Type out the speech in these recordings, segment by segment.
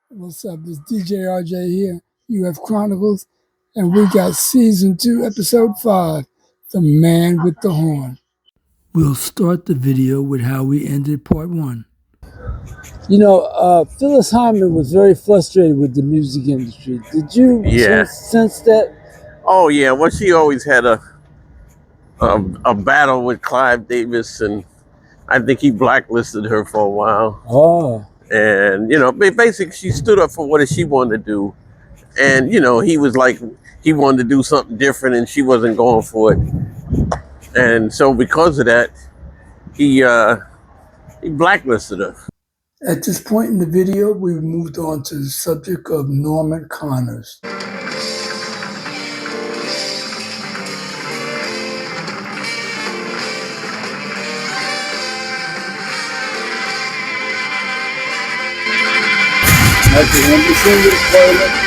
What's up? It's DJ RJ here, UFChronicles, and we got Season 2, Episode 5, The Man with the Horn. We'll start the video with how we ended Part 1. You know, Phyllis Hyman was very frustrated with the music industry. Did you sense that? Oh, yeah. Well, she always had a battle with Clive Davis, and I think he blacklisted her for a while. Oh. And, you know, basically she stood up for what she wanted to do. And, you know, he was like, he wanted to do something different and she wasn't going for it. And so because of that, he blacklisted her. At this point in the video, we've moved on to the subject of Norman Connors.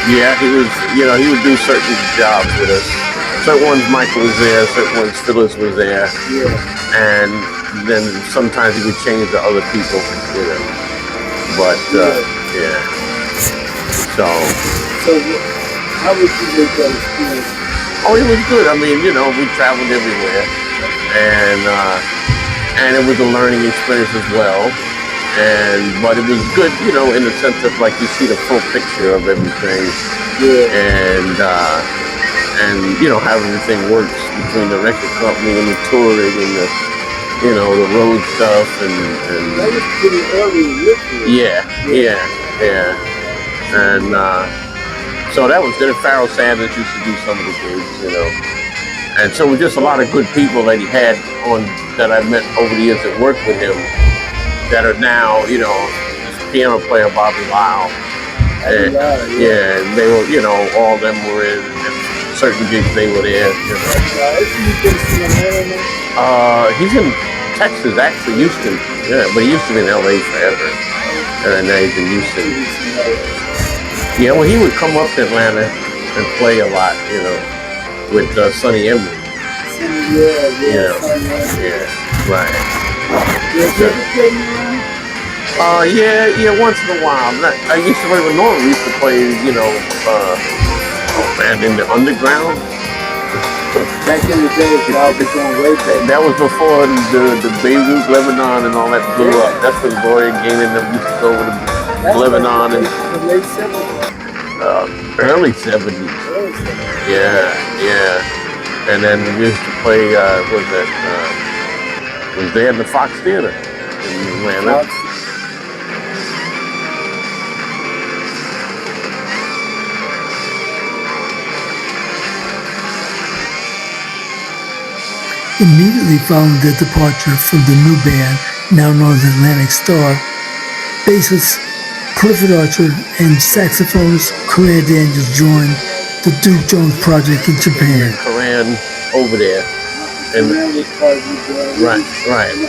Yeah, he was, you know, he would do certain jobs with us. Certain ones Michael was there, certain ones Phyllis was there. Yeah. And then sometimes he would change to other people, you know. But, yeah. So how would you make that experience? Oh, it was good. I mean, you know, we traveled everywhere. And it was a learning experience as well. But it was good, you know, in the sense of like you see the full picture of everything. Yeah. And you know how everything works between the record company and the touring and the, you know, the road stuff and that was pretty early in your career. Yeah. And so that was good. Pharaoh Sanders used to do some of the gigs, you know. And so it was just a lot of good people that he had on that I met over the years that worked with him. That are now, you know, piano player Bobby Lyle. And they were, you know, all of them were in certain gigs they were there. You know. He's in Texas, actually, Houston. Yeah, but he used to be in LA forever. And now he's in Houston. Yeah, well, he would come up to Atlanta and play a lot, you know, with Sonny Emery. Yeah, right. Yeah, once in a while. I used to play with Norman. We used to play, you know, in the underground. Back in the day, I was going way back. That was before the Beirut, Lebanon, and all that blew up. That's when Gloria Gaynor and them used to go over to Lebanon and the late 70s. Early 70s. Yeah. And then we used to play. Was there in the Fox Theater in Atlanta. Immediately following their departure from the new band, now known as Atlantic Starr, bassist Clifford Archer and saxophonist Koran joined the Duke Jones Project in Japan. Koran over there. And right.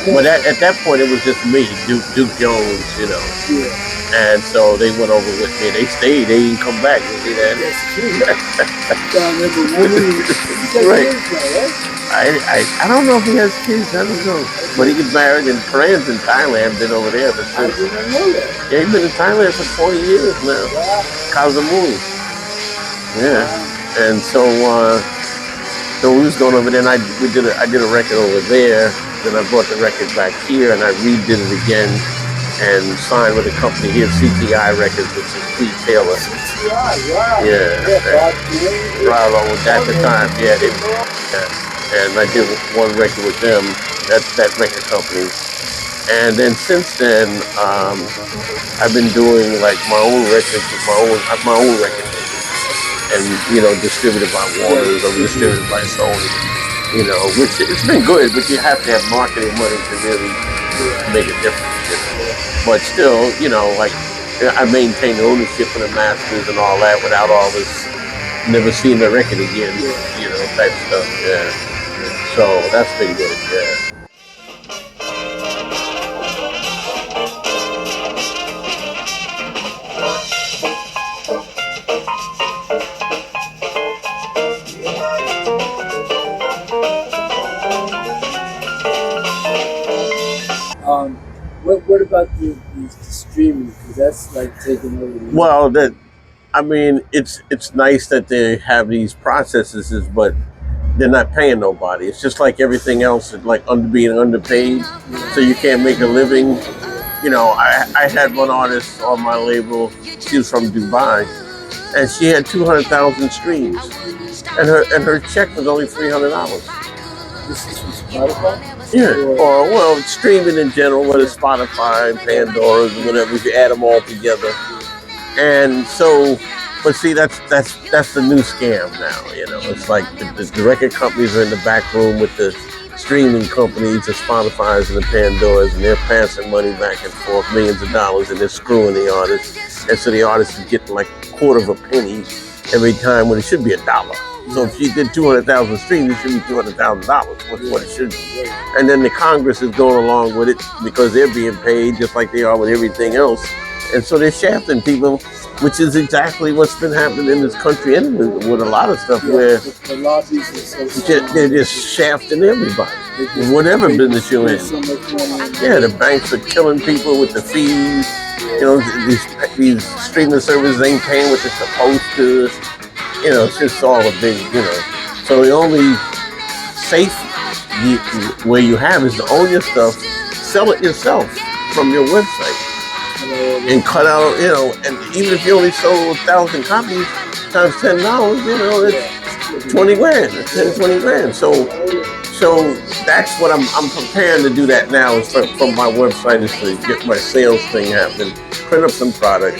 But at that point, it was just me, Duke Jones, you know. Yeah. And so they went over with me. They stayed. They didn't come back. You see that? Right. I don't know if he has kids. I don't know. But he gets married, and Koran's in Thailand. Been over there for since. I didn't know that. Yeah, he's been in Thailand for 20 years now. Wow. Kazamui. Yeah. Wow. And so we was going over there, and I did a record over there. Then I brought the record back here, and I redid it again, and signed with a company here, CTI Records, which is Pete Taylor. CTI, wow. Yeah. Right along with that at the time. Yeah. And I did one record with them. That's that record company. And then since then, I've been doing like my own records, my own record. And, you know, distributed by Waters or distributed by Sony, you know, which it's been good, but you have to have marketing money to really make a difference. You know? But still, you know, like I maintain the ownership of the masters and all that without all this never seeing the record again, you know, type stuff. Yeah. So that's been good. Yeah. What about the streaming? That's like taking over. Well, I mean, it's nice that they have these processes, but they're not paying nobody. It's just like everything else, like being underpaid, so you can't make a living. You know, I had one artist on my label. She was from Dubai, and she had 200,000 streams, and her check was only $300. This is from Spotify? Yeah, or well, streaming in general, whether it's Spotify, Pandora's, or whatever. If you add them all together, and so, but see, that's the new scam now. You know, it's like the record companies are in the back room with the streaming companies, the Spotify's and the Pandora's, and they're passing money back and forth, millions of dollars, and they're screwing the artists, and so the artist is getting like a quarter of a penny every time when it should be $1. So if she did 200,000 streams, it should be $200,000. What's what it should be. And then the Congress is going along with it because they're being paid just like they are with everything else. And so they're shafting people, which is exactly what's been happening in this country and with a lot of stuff where the lobbies are so they're just shafting everybody, whatever business you're in. Yeah, the banks are killing people with the fees. You know, these streaming services ain't paying what they're supposed to. You know, it's just all a big, you know. So the only safe way you have is to own your stuff, sell it yourself from your website, and cut out, you know, and even if you only sold 1,000 copies times $10, you know, it's 20 grand, 10, 20 grand. So that's what I'm preparing to do that now is from my website is to get my sales thing happening, print up some product,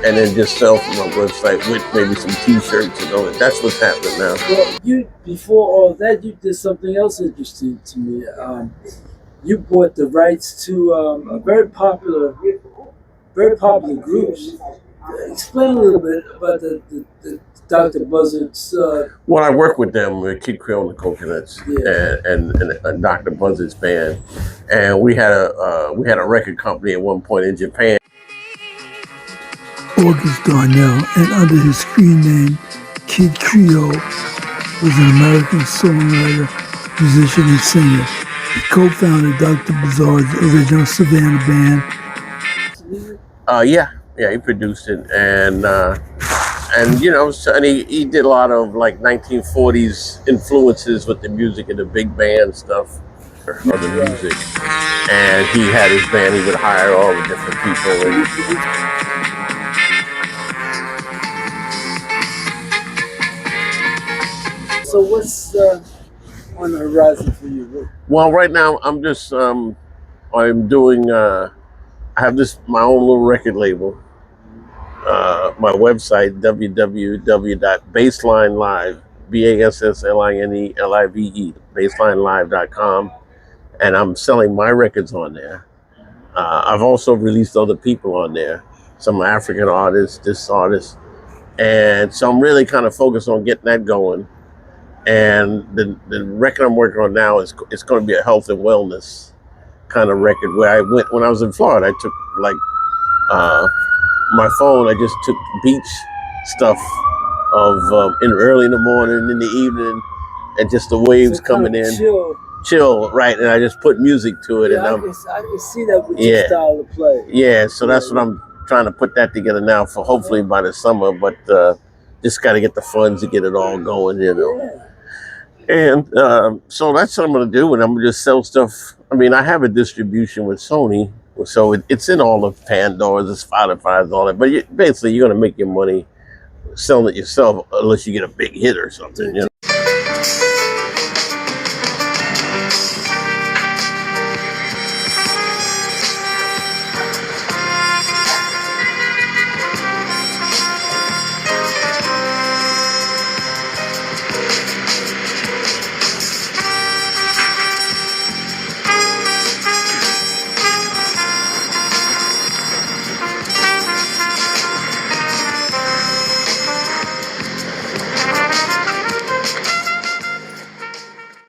and then just sell from my website with maybe some T-shirts and all that. That's what's happening now. Well, you before all that, you did something else interesting to me. You bought the rights to a very popular groups. Explain a little bit about the Dr. Buzzards. Well, I work with them with Kid Creole and the Coconuts, Yeah. and Dr. Buzzard's band, and we had a record company at one point in Japan. Orch Darnell, and under his screen name Kid Creole, was an American songwriter, musician, and singer. He co-founded Dr. Buzzard's original Savannah band. Yeah, he produced it, and you know, so, and he did a lot of like 1940s influences with the music and the big band stuff of the music. And he had his band; he would hire all the different people. So what's on the horizon for you? Well, right now I'm just I'm doing I have my own little record label. My website www.basslinelive BASSLINELIVE basslinelive.com, and I'm selling my records on there. I've also released other people on there, some African artists, this artist, and so I'm really kind of focused on getting that going. And the record I'm working on now is it's going to be a health and wellness kind of record. Where I went when I was in Florida, I took like my phone. I just took beach stuff of early in the morning, in the evening, and just the waves So coming kind of in, chill, right? And I just put music to it, Yeah, and I can see that with your style of play. yeah. So that's what I'm trying to put that together now for hopefully by the summer. But just got to get the funds to get it all going, you know. Yeah. And so that's what I'm going to do, and I'm going to just sell stuff. I mean, I have a distribution with Sony, so it's in all the Pandora's, the Spotify's, and all that. But basically, you're going to make your money selling it yourself unless you get a big hit or something, you know.